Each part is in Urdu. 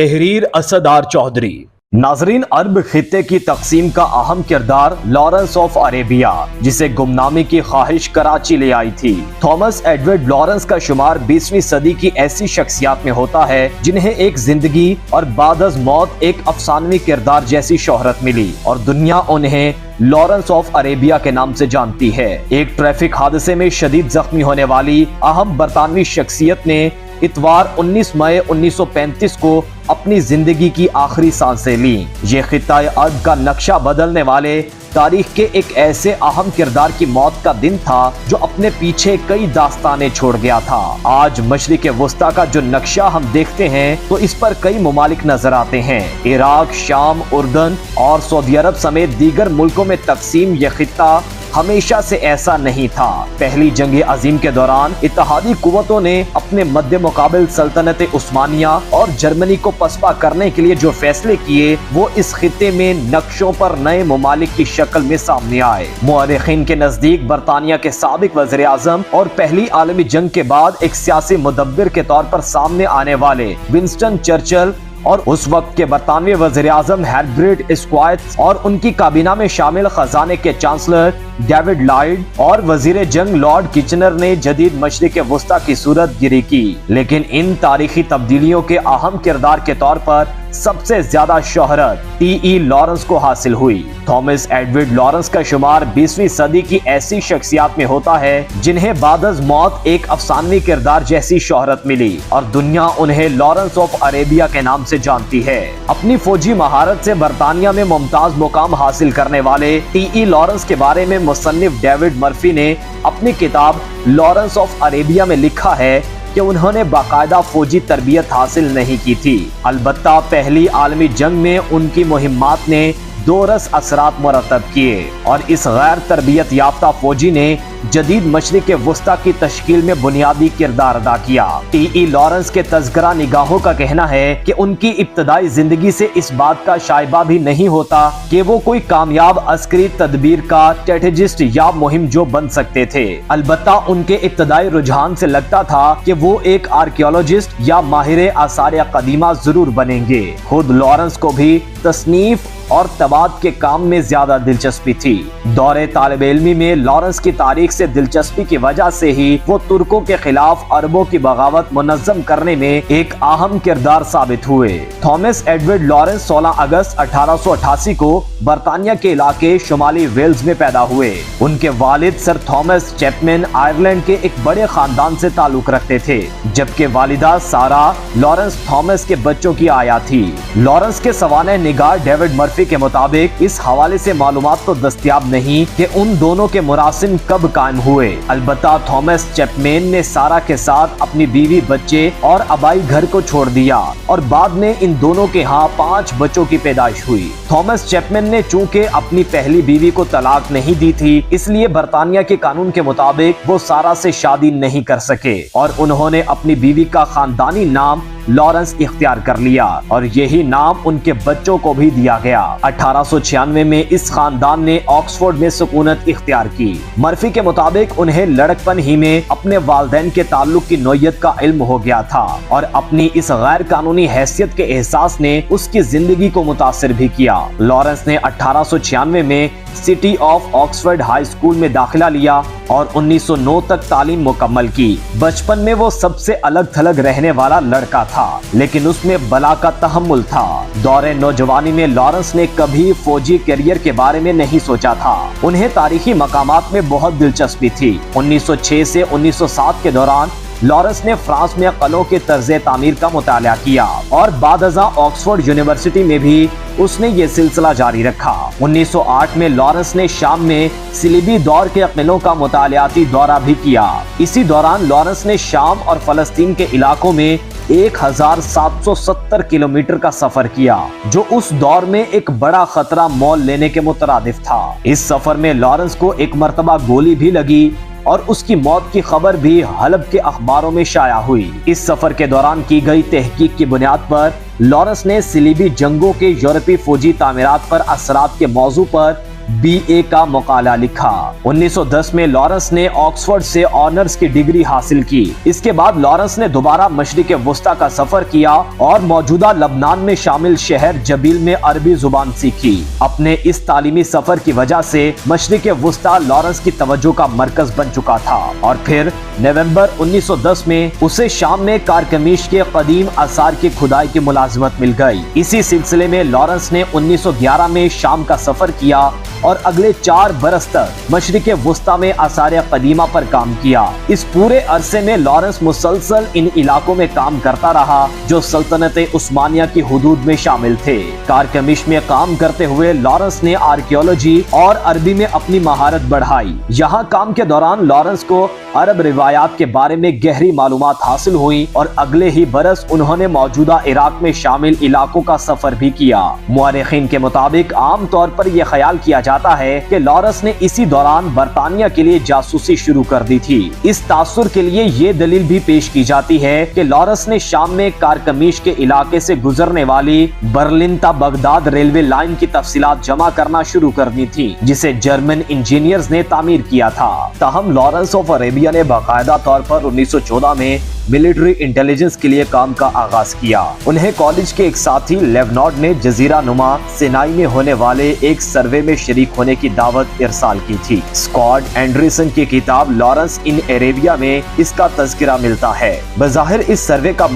تحریر اسدار چودھری۔ ناظرین، عرب خطے کی تقسیم کا اہم کردار لارنس آف عربیہ، جسے گمنامی کی خواہش کراچی لے آئی تھی۔ تھامس ایڈورڈ لارنس کا شمار 20ویں صدی کی ایسی شخصیات میں ہوتا ہے جنہیں ایک زندگی اور بعد از موت ایک افسانوی کردار جیسی شہرت ملی، اور دنیا انہیں لارنس آف عربیہ کے نام سے جانتی ہے۔ ایک ٹریفک حادثے میں شدید زخمی ہونے والی اہم برطانوی شخصیت نے اتوار 19 مئی 1935 کو اپنی زندگی کی آخری سانسیں لیں۔ یہ خطہ ارض کا نقشہ بدلنے والے تاریخ کے ایک ایسے اہم کردار کی موت کا دن تھا جو اپنے پیچھے کئی داستانیں چھوڑ گیا تھا۔ آج مشرق وسطیٰ کا جو نقشہ ہم دیکھتے ہیں تو اس پر کئی ممالک نظر آتے ہیں۔ عراق، شام، اردن اور سعودی عرب سمیت دیگر ملکوں میں تقسیم یہ خطہ ہمیشہ سے ایسا نہیں تھا۔ پہلی جنگ عظیم کے دوران اتحادی قوتوں نے اپنے مد مقابل سلطنت عثمانیہ اور جرمنی کو پسپا کرنے کے لیے جو فیصلے کیے وہ اس خطے میں نقشوں پر نئے ممالک کی شکل میں سامنے آئے۔ مورخین کے نزدیک برطانیہ کے سابق وزیر اعظم اور پہلی عالمی جنگ کے بعد ایک سیاسی مدبر کے طور پر سامنے آنے والے ونسٹن چرچل اور اس وقت کے برطانوی وزیر اعظم ہیربرٹ اسکوائٹ اور ان کی کابینہ میں شامل خزانے کے چانسلر ڈیوڈ لائیڈ اور وزیر جنگ لارڈ کچنر نے جدید مشرق وسطیٰ کی صورت گری کی۔ لیکن ان تاریخی تبدیلیوں کے اہم کردار کے طور پر سب سے زیادہ شہرت ٹی ای لارنس کو حاصل ہوئی۔ تھامس ایڈورڈ لارنس کا شمار 20ویں صدی کی ایسی شخصیات میں ہوتا ہے جنہیں بعد از موت ایک افسانوی کردار جیسی شہرت ملی، اور دنیا انہیں لارنس آف عربیہ کے نام سے جانتی ہے۔ اپنی فوجی مہارت سے برطانیہ میں ممتاز مقام حاصل کرنے والے ٹی ای لارنس کے بارے میں مصنف ڈیوڈ مرفی نے اپنی کتاب لارنس آف عربیہ میں لکھا ہے کہ انہوں نے باقاعدہ فوجی تربیت حاصل نہیں کی تھی، البتہ پہلی عالمی جنگ میں ان کی مہمات نے دو رس اثرات مرتب کیے، اور اس غیر تربیت یافتہ فوجی نے جدید مشرق وسطیٰ کی تشکیل میں بنیادی کردار ادا کیا۔ ٹی ای لارنس کے تذکرہ نگاہوں کا کہنا ہے کہ ان کی ابتدائی زندگی سے اس بات کا شائبہ بھی نہیں ہوتا کہ وہ کوئی کامیاب عسکری تدبیر کا اسٹریٹجسٹ یا مہم جو بن سکتے تھے، البتہ ان کے ابتدائی رجحان سے لگتا تھا کہ وہ ایک آرکیولوجسٹ یا ماہر آثار قدیمہ ضرور بنیں گے۔ خود لارنس کو بھی تصنیف اور طباعت کے کام میں زیادہ دلچسپی تھی۔ دور طالب علمی میں لارنس کی تاریخ سے دلچسپی کی وجہ سے ہی وہ ترکوں کے خلاف عربوں کی بغاوت منظم کرنے میں ایک اہم کردار ثابت ہوئے۔ تھامس ایڈورڈ لارنس 16 اگست 1888 کو برطانیہ کے علاقے شمالی ویلز میں پیدا ہوئے۔ ان کے والد سر تھامس چیپمن آئرلینڈ کے ایک بڑے خاندان سے تعلق رکھتے تھے، جبکہ والدہ سارا لارنس تھامس کے بچوں کی آیا تھی۔ لارنس کے سوانح نگار ڈیوڈ مرفی کے مطابق اس حوالے سے معلومات تو دستیاب نہیں کہ ان دونوں کے مراسم کب قائم ہوئے، البتہ تھامس چیپمین نے سارا کے ساتھ اپنی بیوی، بچے اور آبائی گھر کو چھوڑ دیا، اور بعد میں ان دونوں کے ہاں 5 بچوں کی پیدائش ہوئی۔ تھامس چیپمن نے چونکہ اپنی پہلی بیوی کو طلاق نہیں دی تھی، اس لیے برطانیہ کے قانون کے مطابق وہ سارا سے شادی نہیں کر سکے، اور انہوں نے اپنی بیوی کا خاندانی نام لارنس اختیار کر لیا، اور یہی نام ان کے بچوں کو بھی دیا گیا۔ 1896 میں اس خاندان نے آکسفورڈ میں سکونت اختیار کی۔ مرفی کے مطابق انہیں لڑکپن ہی میں اپنے والدین کے تعلق کی نوعیت کا علم ہو گیا تھا، اور اپنی اس غیر قانونی حیثیت کے احساس نے اس کی زندگی کو متاثر بھی کیا۔ لارنس نے 1896 میں city of Oxford high school میں داخلہ لیا اور 1909 تک تعلیم مکمل کی۔ بچپن میں وہ سب سے الگ تھلگ رہنے والا لڑکا تھا، لیکن اس میں بلا کا تحمل تھا۔ دور نوجوانی میں لارنس نے کبھی فوجی کیریئر کے بارے میں نہیں سوچا تھا۔ انہیں تاریخی مقامات میں بہت دلچسپی تھی۔ 1906 سے 1907 کے دوران لارنس نے فرانس میں قلعوں کے طرز تعمیر کا مطالعہ کیا، اور بعد ازاں آکسفورڈ یونیورسٹی میں بھی اس نے یہ سلسلہ جاری رکھا۔ 1908 میں لارنس نے شام میں صلیبی دور کے قلعوں کا مطالعاتی دورہ بھی کیا۔ اسی دوران لارنس نے شام اور فلسطین کے علاقوں میں 1770 کلومیٹر کا سفر کیا، جو اس دور میں ایک بڑا خطرہ مول لینے کے مترادف تھا۔ اس سفر میں لارنس کو ایک مرتبہ گولی بھی لگی، اور اس کی موت کی خبر بھی حلب کے اخباروں میں شائع ہوئی۔ اس سفر کے دوران کی گئی تحقیق کی بنیاد پر لارنس نے صلیبی جنگوں کے یورپی فوجی تعمیرات پر اثرات کے موضوع پر BA کا مقالہ لکھا۔ 1910 میں لارنس نے آکسفورڈ سے آنرز کی ڈگری حاصل کی۔ اس کے بعد لارنس نے دوبارہ مشرق وسطی کا سفر کیا اور موجودہ لبنان میں شامل شہر جبیل میں عربی زبان سیکھی۔ اپنے اس تعلیمی سفر کی وجہ سے مشرق وسطی لارنس کی توجہ کا مرکز بن چکا تھا اور پھر نومبر 1910 میں اسے شام میں کارکمیش کے قدیم آثار کی کھدائی کی ملازمت مل گئی۔ اسی سلسلے میں لارنس نے 1911 میں شام کا سفر کیا اور اگلے 4 برس تک مشرق وسطی میں آثار قدیمہ پر کام کیا۔ اس پورے عرصے میں لارنس مسلسل ان علاقوں میں کام کرتا رہا جو سلطنت عثمانیہ کی حدود میں شامل تھے۔ کارکمیش میں کام کرتے ہوئے لارنس نے آرکیولوجی اور عربی میں اپنی مہارت بڑھائی۔ یہاں کام کے دوران لارنس کو عرب روایات کے بارے میں گہری معلومات حاصل ہوئی اور اگلے ہی برس انہوں نے موجودہ عراق میں شامل علاقوں کا سفر بھی کیا۔ مورخین کے مطابق عام طور پر یہ خیال کیا جاتا ہے کہ لارنس نے اسی دوران برطانیہ کے لیے جاسوسی شروع کر دی تھی۔ اس تاثر کے لیے یہ دلیل بھی پیش کی جاتی ہے کہ لارنس نے شام میں کارکمیش کے علاقے سے گزرنے والی برلن تا بغداد ریلوے لائن کی تفصیلات جمع کرنا شروع کر دی تھی جسے جرمن انجینئرز نے تعمیر کیا تھا۔ تاہم لارنس آف عربیہ نے باقاعدہ طور پر 1914 میں ملٹری انٹیلیجنس کے لیے کام کا آغاز کیا۔ انہیں کالج کے ایک ساتھی لیونارڈ نے جزیرہ نما سینائی میں ہونے والے ایک سروے میں شریک ہونے کی دعوت ارسال کی تھی۔ اسکاٹ اینڈرسن کی کتاب لارنس ان عربیہ میں اس کا تذکرہ ملتا ہے۔ بظاہر اس سروے کا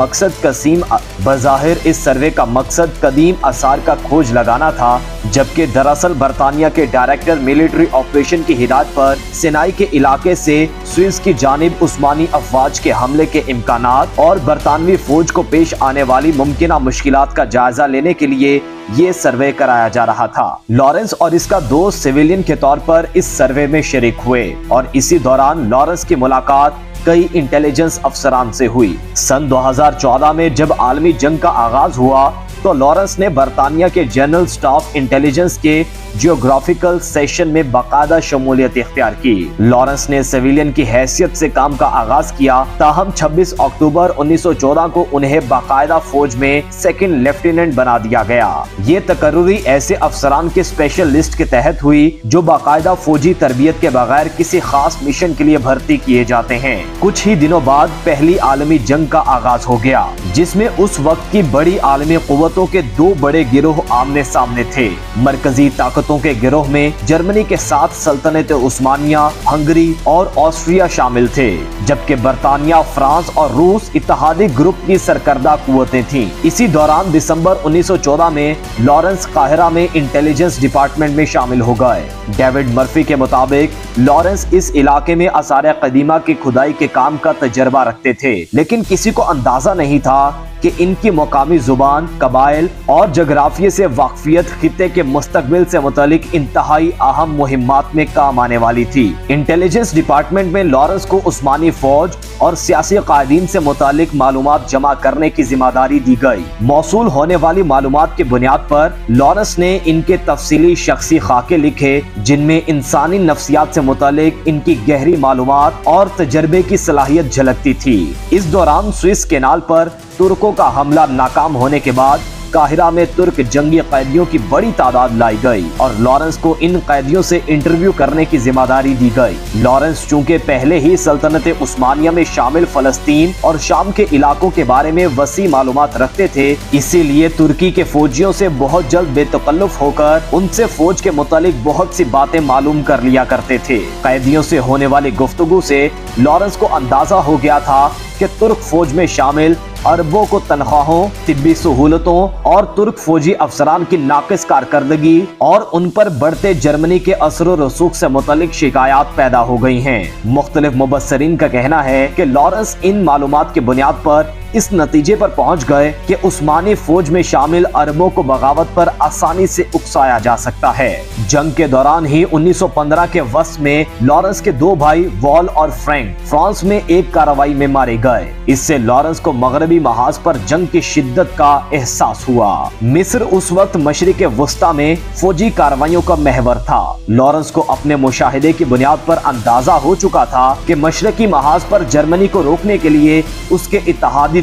مقصد قدیم آثار کا کھوج لگانا تھا، جبکہ دراصل برطانیہ کے ڈائریکٹر ملٹری آپریشن کی ہدایت پر سینائی کے علاقے سے سوئس کی جانب عثمانی افواج کے حملے کے امکانات اور برطانوی فوج کو پیش آنے والی ممکنہ مشکلات کا جائزہ لینے کے لیے یہ سروے کرایا جا رہا تھا۔ لارنس اور اس کا دوست سویلین کے طور پر اس سروے میں شریک ہوئے اور اسی دوران لارنس کی ملاقات کئی انٹیلیجنس افسران سے ہوئی۔ سن 2014 میں جب عالمی جنگ کا آغاز ہوا تو لارنس نے برطانیہ کے جنرل سٹاف انٹیلیجنس کے جیوگرافیکل سیشن میں باقاعدہ شمولیت اختیار کی۔ لارنس نے سویلین کی حیثیت سے کام کا آغاز کیا، تاہم 26 اکتوبر 1914 کو انہیں باقاعدہ فوج میں سیکنڈ لیفٹیننٹ بنا دیا گیا۔ یہ تقرری ایسے افسران کے اسپیشل لسٹ کے تحت ہوئی جو باقاعدہ فوجی تربیت کے بغیر کسی خاص مشن کے لیے بھرتی کیے جاتے ہیں۔ کچھ ہی دنوں بعد پہلی عالمی جنگ کا آغاز ہو گیا، جس میں اس وقت کی بڑی عالمی قوتوں کے 2 بڑے گروہ آمنے سامنے تھے۔ مرکزی طاقتوں کے گروہ میں جرمنی کے ساتھ سلطنت عثمانیہ، ہنگری اور آسٹریا شامل تھے، جبکہ برطانیہ، فرانس اور روس اتحادی گروپ کی سرکردہ قوتیں تھیں۔ اسی دوران دسمبر 1914 میں لارنس قاہرہ میں انٹیلیجنس ڈپارٹمنٹ میں شامل ہو گئے۔ ڈیوڈ مرفی کے مطابق لارنس اس علاقے میں آثار قدیمہ کی کھدائی کے کام کا تجربہ رکھتے تھے، لیکن کسی کو اندازہ نہیں تھا کہ ان کی مقامی زبان، قبائل اور جغرافیے سے واقفیت خطے کے مستقبل سے متعلق انتہائی اہم مہمات میں کام آنے والی تھی۔ انٹیلیجنس ڈپارٹمنٹ میں لارنس کو عثمانی فوج اور سیاسی قائدین سے متعلق معلومات جمع کرنے کی ذمہ داری دی گئی۔ موصول ہونے والی معلومات کی بنیاد پر لارنس نے ان کے تفصیلی شخصی خاکے لکھے، جن میں انسانی نفسیات سے متعلق ان کی گہری معلومات اور تجربے کی صلاحیت جھلکتی تھی۔ اس دوران سوئس کینال پر ترکوں کا حملہ ناکام ہونے کے بعد قاہرہ میں ترک جنگی قیدیوں کی بڑی تعداد لائی گئی اور لارنس کو ان قیدیوں سے انٹرویو کرنے کی ذمہ داری دی گئی۔ لارنس چونکہ پہلے ہی سلطنت عثمانیہ میں شامل فلسطین اور شام کے علاقوں کے بارے میں وسیع معلومات رکھتے تھے، اسی لیے ترکی کے فوجیوں سے بہت جلد بے تکلف ہو کر ان سے فوج کے متعلق بہت سی باتیں معلوم کر لیا کرتے تھے۔ قیدیوں سے ہونے والی گفتگو سے لارنس کو اندازہ ہو گیا تھا کہ ترک فوج میں شامل عربوں کو تنخواہوں، طبی سہولتوں اور ترک فوجی افسران کی ناقص کارکردگی اور ان پر بڑھتے جرمنی کے اثر و رسوخ سے متعلق شکایات پیدا ہو گئی ہیں۔ مختلف مبصرین کا کہنا ہے کہ لارنس ان معلومات کی بنیاد پر اس نتیجے پر پہنچ گئے کہ عثمانی فوج میں شامل عربوں کو بغاوت پر آسانی سے اکسایا جا سکتا ہے۔ جنگ کے دوران ہی 1915 کے وسط میں لارنس کے 2 بھائی وال اور فرینک فرانس میں ایک کارروائی میں مارے گئے۔ اس سے لارنس کو مغربی محاذ پر جنگ کی شدت کا احساس ہوا۔ مصر اس وقت مشرق وسطی میں فوجی کارروائیوں کا محور تھا۔ لارنس کو اپنے مشاہدے کی بنیاد پر اندازہ ہو چکا تھا کہ مشرقی محاذ پر جرمنی کو روکنے کے لیے اس کے اتحادی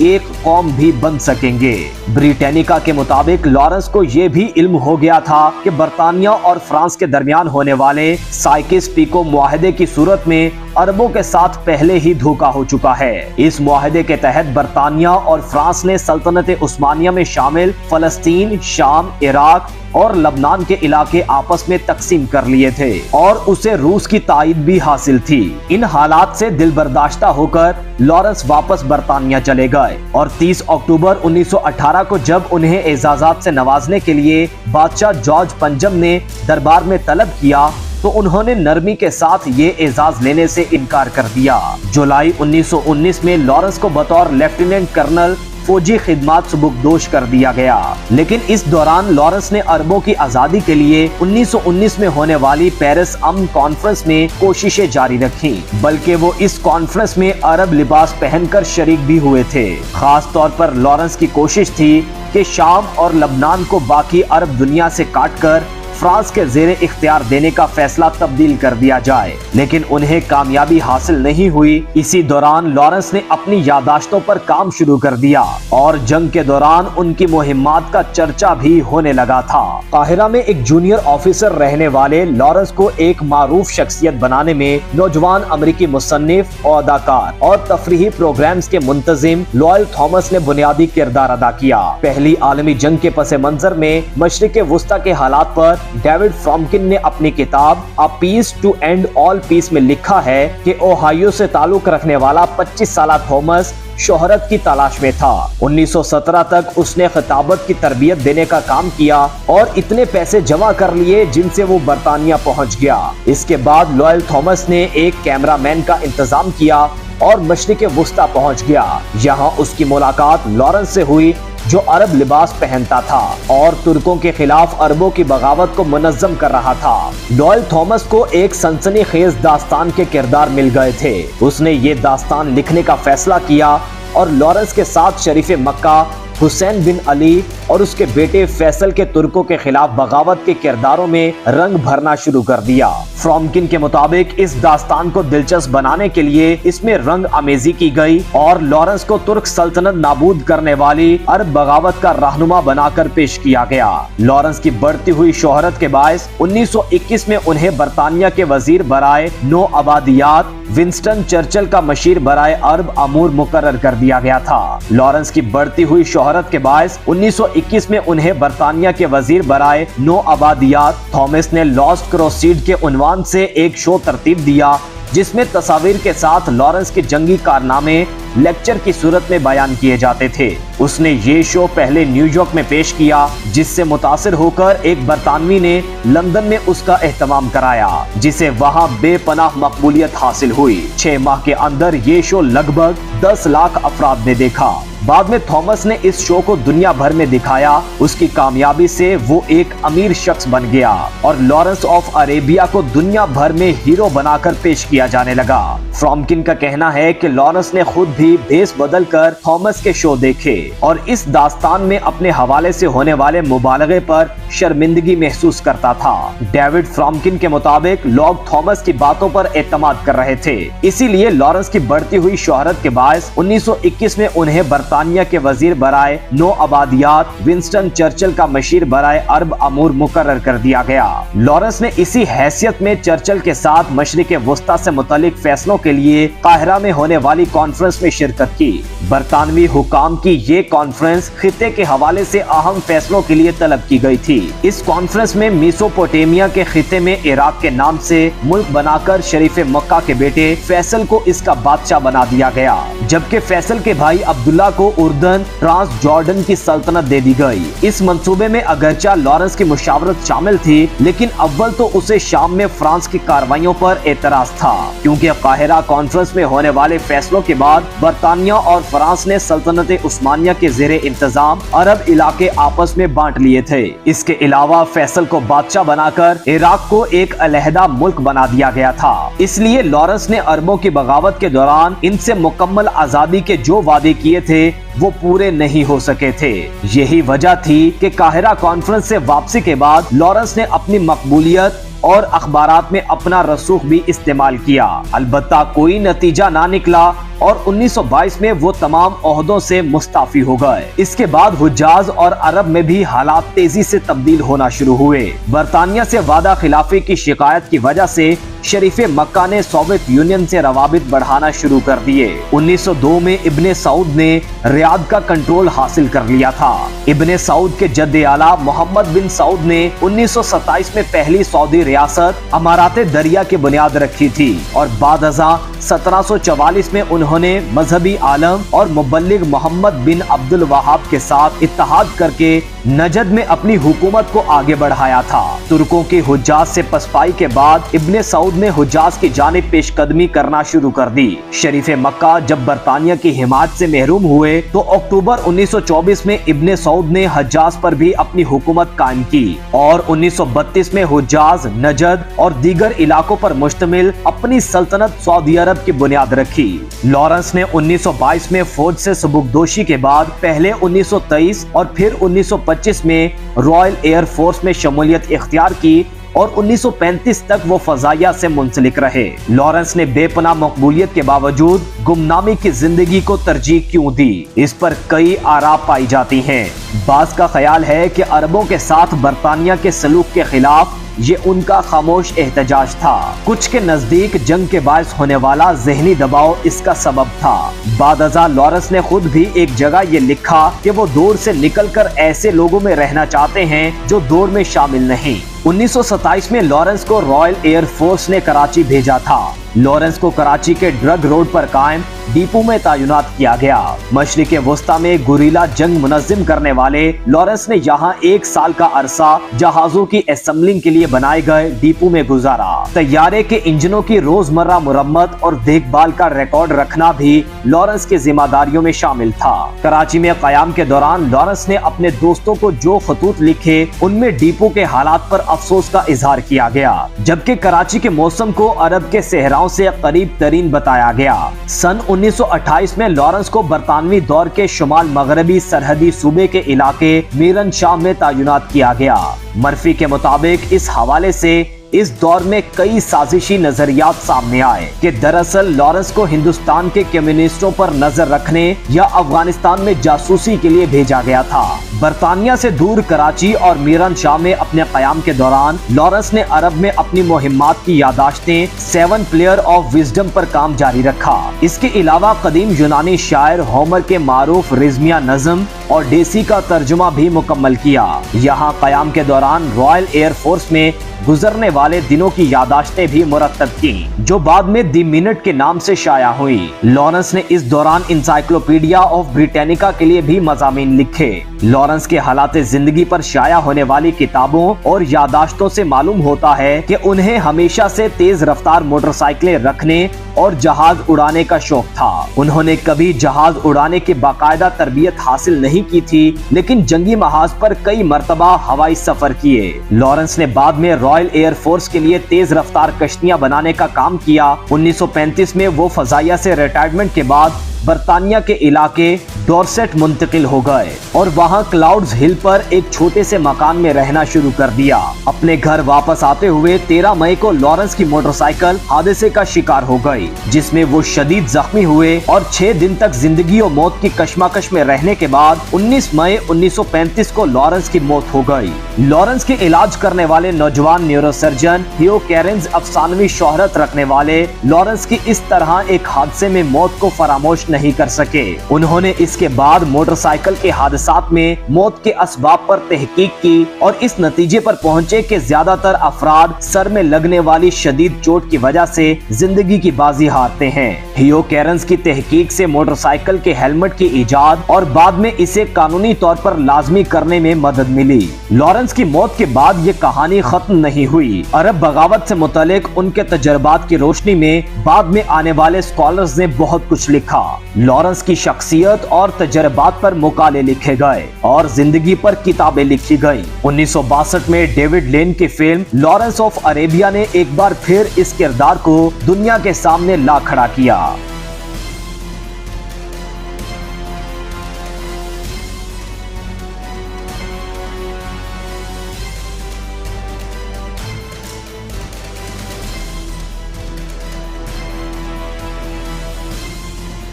ایک قوم بھی بن سکیں گے۔ بریٹینیکا کے مطابق لارنس کو یہ بھی علم ہو گیا تھا کہ برطانیہ اور فرانس کے درمیان ہونے والے سائکس پیکو معاہدے کی صورت میں عربوں کے ساتھ پہلے ہی دھوکہ ہو چکا ہے۔ اس معاہدے کے تحت برطانیہ اور فرانس نے سلطنت عثمانیہ میں شامل فلسطین، شام، عراق اور لبنان کے علاقے آپس میں تقسیم کر لیے تھے اور اسے روس کی تائید بھی حاصل تھی۔ ان حالات سے دل برداشتہ ہو کر لارنس واپس برطانیہ چلے گئے اور 30 اکتوبر 1918 کو جب انہیں اعزازات سے نوازنے کے لیے بادشاہ جارج پنجم نے دربار میں طلب کیا تو انہوں نے نرمی کے ساتھ یہ اعزاز لینے سے انکار کر دیا۔ جولائی 1919 میں لارنس کو بطور لیفٹیننٹ کرنل فوجی خدمات سبکدوش کر دیا گیا، لیکن اس دوران لارنس نے عربوں کی آزادی کے لیے 1919 میں ہونے والی پیرس امن کانفرنس میں کوششیں جاری رکھیں، بلکہ وہ اس کانفرنس میں عرب لباس پہن کر شریک بھی ہوئے تھے۔ خاص طور پر لارنس کی کوشش تھی کہ شام اور لبنان کو باقی عرب دنیا سے کاٹ کر فرانس کے زیر اختیار دینے کا فیصلہ تبدیل کر دیا جائے، لیکن انہیں کامیابی حاصل نہیں ہوئی۔ اسی دوران لارنس نے اپنی یادداشتوں پر کام شروع کر دیا اور جنگ کے دوران ان کی مہمات کا چرچا بھی ہونے لگا تھا۔ قاہرہ میں ایک جونیئر آفیسر رہنے والے لارنس کو ایک معروف شخصیت بنانے میں نوجوان امریکی مصنف، اداکار اور تفریحی پروگرامز کے منتظم لوئل تھامس نے بنیادی کردار ادا کیا۔ پہلی عالمی جنگ کے پس منظر میں مشرق وسطی کے حالات پر ڈیوڈ فرامکن نے اپنی کتاب A Peace to End All Peace میں لکھا ہے کہ اوہایو سے تعلق رکھنے والا 25 سالہ تھامس شہرت کی تلاش میں تھا۔ 1917 تک اس نے خطابت کی تربیت دینے کا کام کیا اور اتنے پیسے جمع کر لیے جن سے وہ برطانیہ پہنچ گیا۔ اس کے بعد لوئل تھامس نے ایک کیمرہ مین کا انتظام کیا اور مشرق وسطی پہنچ گیا۔ یہاں اس کی ملاقات لارنس سے ہوئی جو عرب لباس پہنتا تھا اور ترکوں کے خلاف عربوں کی بغاوت کو منظم کر رہا تھا۔ لوئل تھامس کو ایک سنسنی خیز داستان کے کردار مل گئے تھے۔ اس نے یہ داستان لکھنے کا فیصلہ کیا اور لارنس کے ساتھ شریف مکہ، حسین بن علی اور اس کے بیٹے فیصل کے ترکوں کے خلاف بغاوت کے کرداروں میں رنگ بھرنا شروع کر دیا۔ فرامکن کے مطابق اس داستان کو دلچسپ بنانے کے لیے اس میں رنگ آمیزی کی گئی اور لارنس کو ترک سلطنت نابود کرنے والی عرب بغاوت کا رہنما بنا کر پیش کیا گیا۔ لارنس کی بڑھتی ہوئی شہرت کے باعث 1921 میں انہیں برطانیہ کے وزیر برائے نو آبادیات ونسٹن چرچل کا مشیر برائے عرب امور مقرر کر دیا گیا تھا۔ لارنس کی بڑھتی ہوئی شہرت کے باعث 1921 میں انہیں برطانیہ کے وزیر برائے نو آبادیات تھامس نے لاسٹ کروسیڈ کے عنوان سے ایک شو ترتیب دیا جس میں تصاویر کے ساتھ لارنس کے جنگی کارنامے لیکچر کی صورت میں بیان کیے جاتے تھے۔ اس نے یہ شو پہلے نیو یارک میں پیش کیا جس سے متاثر ہو کر ایک برطانوی نے لندن میں اس کا اہتمام کرایا جسے وہاں بے پناہ مقبولیت حاصل ہوئی۔ 6 ماہ کے اندر یہ شو لگ بھگ 10 لاکھ افراد نے دیکھا۔ بعد میں تھامس نے اس شو کو دنیا بھر میں دکھایا۔ اس کی کامیابی سے وہ ایک امیر شخص بن گیا اور لارنس آف عربیہ کو دنیا بھر میں ہیرو بنا کر پیش کیا جانے لگا۔ فرامکن کا کہنا ہے کہ لارنس نے خود بھی بھیس بدل کر تھامس کے شو دیکھے اور اس داستان میں اپنے حوالے سے ہونے والے مبالغے پر شرمندگی محسوس کرتا تھا۔ ڈیوڈ فرامکن کے مطابق لوگ تھامس کی باتوں پر اعتماد کر رہے تھے، اسی لیے لارنس کی بڑھتی ہوئی شہرت کے باعث 1921 میں انہیں برطانیہ کے وزیر برائے نو آبادیات ونسٹن چرچل کا مشیر برائے عرب امور مقرر کر دیا گیا۔ لارنس نے اسی حیثیت میں چرچل کے ساتھ مشرق وسطی سے متعلق فیصلوں کے لیے قاہرہ میں ہونے والی کانفرنس میں شرکت کی۔ برطانوی حکام کی یہ کانفرنس خطے کے حوالے سے اہم فیصلوں کے لیے طلب کی گئی تھی۔ اس کانفرنس میں میسوپوٹیمیا کے خطے میں عراق کے نام سے ملک بنا کر شریف مکہ کے بیٹے فیصل کو اس کا بادشاہ بنا دیا گیا، جبکہ فیصل کے بھائی عبداللہ کو اردن ٹرانس جارڈن کی سلطنت دے دی گئی۔ اس منصوبے میں اگرچہ لارنس کی مشاورت شامل تھی، لیکن اول تو اسے شام میں فرانس کی کارروائیوں پر اعتراض تھا، کیونکہ قاہرہ کانفرنس میں ہونے والے فیصلوں کے بعد برطانیہ اور فرانس نے سلطنت عثمانیہ کے زیر انتظام عرب علاقے آپس میں بانٹ لیے تھے۔ اس کے علاوہ فیصل کو بادشاہ بنا کر عراق کو ایک علیحدہ ملک بنا دیا گیا تھا، اس لیے لارنس نے عربوں کی بغاوت کے دوران ان سے مکمل آزادی کے جو وعدے کیے تھے وہ پورے نہیں ہو سکے تھے۔ یہی وجہ تھی کہ قاہرہ کانفرنس سے واپسی کے بعد لارنس نے اپنی مقبولیت اور اخبارات میں اپنا رسوخ بھی استعمال کیا، البتہ کوئی نتیجہ نہ نکلا اور 1922 میں وہ تمام عہدوں سے مستعفی ہو گئے۔ اس کے بعد حجاز اور عرب میں بھی حالات تیزی سے تبدیل ہونا شروع ہوئے۔ برطانیہ سے وعدہ خلافی کی شکایت کی وجہ سے شریف مکہ نے سوویت یونین سے روابط بڑھانا شروع کر دیے۔ 1902 میں ابن سعود نے ریاض کا کنٹرول حاصل کر لیا تھا۔ ابن سعود کے جد اعلیٰ محمد بن سعود نے 1927 میں پہلی سعودی ریاست امارات دریا کی بنیاد رکھی تھی اور بعد ازاں 1744 میں انہوں نے مذہبی عالم اور مبلغ محمد بن عبد الوہاب کے ساتھ اتحاد کر کے نجد میں اپنی حکومت کو آگے بڑھایا تھا۔ ترکوں کی حجاز سے پسپائی کے بعد ابن سعود نے حجاز کی جانب پیش قدمی کرنا شروع کر دی۔ شریف مکہ جب برطانیہ کی حمایت سے محروم ہوئے تو اکتوبر 1924 میں ابن سعود نے حجاز پر بھی اپنی حکومت قائم کی اور 1932 میں حجاز، نجد اور دیگر علاقوں پر مشتمل اپنی سلطنت سعودی عرب کی بنیاد رکھی۔ لارنس نے 1922 میں فوج سے سبکدوشی کے بعد پہلے 1923 اور پھر 1925 میں رائل ایئر فورس میں شمولیت اختیار کی اور 1935 تک وہ فضائیہ سے منسلک رہے۔ لارنس نے بے پناہ مقبولیت کے باوجود گمنامی کی زندگی کو ترجیح کیوں دی؟ اس پر کئی آراء پائی جاتی ہیں۔ بعض کا خیال ہے کہ عربوں کے ساتھ برطانیہ کے سلوک کے خلاف یہ ان کا خاموش احتجاج تھا۔ کچھ کے نزدیک جنگ کے باعث ہونے والا ذہنی دباؤ اس کا سبب تھا۔ بعد ازاں لارنس نے خود بھی ایک جگہ یہ لکھا کہ وہ دور سے نکل کر ایسے لوگوں میں رہنا چاہتے ہیں جو دور میں شامل نہیں۔ 1927 میں لارنس کو رائل ایئر فورس نے کراچی بھیجا تھا۔ لارنس کو کراچی کے ڈرگ روڈ پر قائم ڈیپو میں تعینات کیا گیا۔ مشرق وسطی میں گوریلا جنگ منظم کرنے والے لارنس نے یہاں 1 سال کا عرصہ جہازوں کی اسمبلنگ کے لیے بنائے گئے ڈیپو میں گزارا۔ طیارے کے انجنوں کی روزمرہ مرمت اور دیکھ بھال کا ریکارڈ رکھنا بھی لارنس کی ذمہ داریوں میں شامل تھا۔ کراچی میں قیام کے دوران لارنس نے اپنے دوستوں کو جو خطوط لکھے ان میں ڈیپو کے حالات پر افسوس کا اظہار کیا گیا، جبکہ کراچی کے موسم کو عرب کے صحراؤں سے قریب ترین بتایا گیا۔ سن 1928 میں لارنس کو برطانوی دور کے شمال مغربی سرحدی صوبے کے علاقے میرن شاہ میں تعینات کیا گیا۔ مرفی کے مطابق اس حوالے سے اس دور میں کئی سازشی نظریات سامنے آئے کہ دراصل لارنس کو ہندوستان کے کمیونسٹوں پر نظر رکھنے یا افغانستان میں جاسوسی کے لیے بھیجا گیا تھا۔ برطانیہ سے دور کراچی اور میرن شاہ میں اپنے قیام کے دوران لارنس نے عرب میں اپنی مہمات کی یادداشتیں 7 پلیئر آف وزڈم پر کام جاری رکھا۔ اس کے علاوہ قدیم یونانی شاعر ہومر کے معروف رزمیہ نظم اور ڈیسی کا ترجمہ بھی مکمل کیا۔ یہاں قیام کے دوران رائل ایئر فورس میں گزرنے والے دنوں کی یادداشتیں بھی مرتب کی جو بعد میں دی منٹ کے نام سے شائع ہوئی۔ لارنس نے اس دوران انسائکلوپیڈیا آف بریٹینیکا کے لیے بھی مضامین لکھے۔ لارنس کے حالات زندگی پر شائع ہونے والی کتابوں اور یادداشتوں سے معلوم ہوتا ہے کہ انہیں ہمیشہ سے تیز رفتار موٹر سائیکلیں رکھنے اور جہاز اڑانے کا شوق تھا۔ انہوں نے کبھی جہاز اڑانے کی باقاعدہ تربیت حاصل نہیں کی تھی، لیکن جنگی محاذ پر کئی مرتبہ ہوائی سفر کیے۔ لارنس نے بعد میں رائل ایئر فورس کے لیے تیز رفتار کشتیاں بنانے کا کام کیا۔ 1935 میں وہ فضائیہ سے ریٹائرمنٹ کے بعد برطانیہ کے علاقے ڈورسٹ منتقل ہو گئے اور وہاں کلاؤڈز ہل پر ایک چھوٹے سے مکان میں رہنا شروع کر دیا۔ اپنے گھر واپس آتے ہوئے 13 مئی کو لارنس کی موٹر سائیکل حادثے کا شکار ہو گئی، جس میں وہ شدید زخمی ہوئے اور 6 دن تک زندگی و موت کی کشمکش میں رہنے کے بعد 19 مئی 1935 کو لارنس کی موت ہو گئی۔ لارنس کے علاج کرنے والے نوجوان نیورو سرجن ہیو کیرنز افسانوی شہرت رکھنے والے لارنس کی اس طرح ایک حادثے میں موت کو فراموش نہیں کر سکے۔ انہوں نے اس کے بعد موٹر سائیکل کے حادثات میں موت کے اسباب پر تحقیق کی اور اس نتیجے پر پہنچے کہ زیادہ تر افراد سر میں لگنے والی شدید چوٹ کی وجہ سے زندگی کی بازی ہارتے ہیں۔ ہیو کیرنز کی تحقیق سے موٹر سائیکل کے ہیلمٹ کی ایجاد اور بعد میں اسے قانونی طور پر لازمی کرنے میں مدد ملی۔ لارنس کی موت کے بعد یہ کہانی ختم نہیں ہوئی۔ عرب بغاوت سے متعلق ان کے تجربات کی روشنی میں بعد میں آنے والے اسکالرز نے بہت کچھ لکھا۔ لارنس کی شخصیت اور تجربات پر مقالے لکھے گئے اور زندگی پر کتابیں لکھی گئیں۔ 1962 میں ڈیوڈ لین کی فلم لارنس آف عربیہ نے ایک بار پھر اس کردار کو دنیا کے سامنے لا کھڑا کیا۔